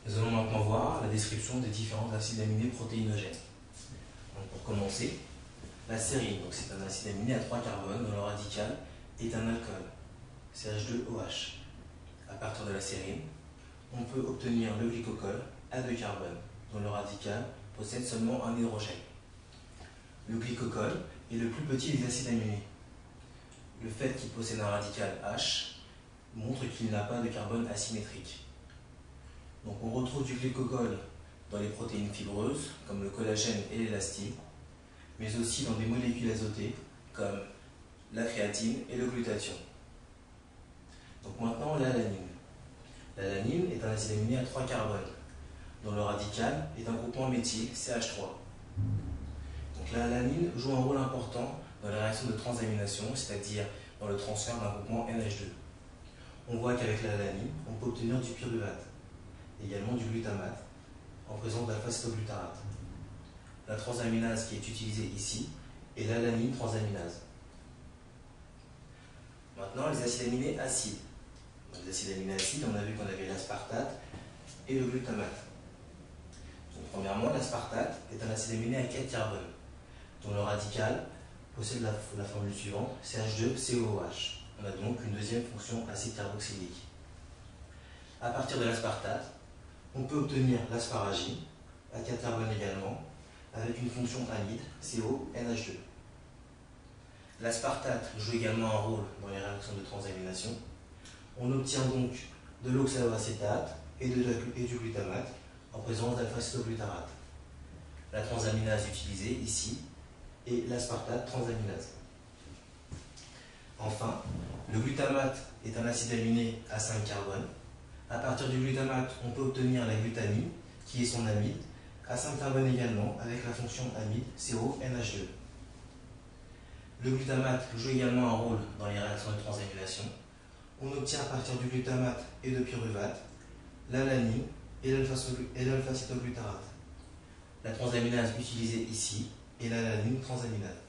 Nous allons maintenant voir la description des différents acides aminés protéinogènes. Donc pour commencer, la sérine, c'est un acide aminé à 3 carbones dont le radical est un alcool, CH2OH. À partir de la sérine, on peut obtenir le glycocol à 2 carbones dont le radical possède seulement un hydrogène. Le glycocol est le plus petit des acides aminés. Le fait qu'il possède un radical H montre qu'il n'a pas de carbone asymétrique. Donc on retrouve du glycocol dans les protéines fibreuses, comme le collagène et l'élastine, mais aussi dans des molécules azotées, comme la créatine et le glutathion. Donc maintenant, l'alanine. L'alanine est un acide aminé à 3 carbones, dont le radical est un groupement méthyle, CH3. Donc l'alanine joue un rôle important dans la réaction de transamination, c'est-à-dire dans le transfert d'un groupement NH2. On voit qu'avec l'alanine, on peut obtenir du pyruvate, également du glutamate, en présence d'alpha-cétoglutarate. La transaminase qui est utilisée ici est l'alanine transaminase. Maintenant, les acides aminés acides. Donc, les acides aminés acides, on a vu qu'on avait l'aspartate et le glutamate. Donc, premièrement, l'aspartate est un acide aminé à 4 carbones, dont le radical possède la formule suivante, CH2COOH. On a donc une deuxième fonction acide carboxylique. À partir de l'aspartate, on peut obtenir l'asparagine, à 4 carbones également, avec une fonction amide, CONH2. L'aspartate joue également un rôle dans les réactions de transamination. On obtient donc de l'oxaloacétate et du glutamate en présence d'alpha-cétoglutarate. La transaminase utilisée ici est l'aspartate transaminase. Enfin, le glutamate est un acide aminé à 5 carbones. À partir du glutamate, on peut obtenir la glutamine, qui est son amide, à 5 carbones également, avec la fonction amide CONH2. Le glutamate joue également un rôle dans les réactions de transamination. On obtient à partir du glutamate et de pyruvate l'alanine et l'alpha-cétoglutarate. La transaminase utilisée ici est l'alanine transaminase.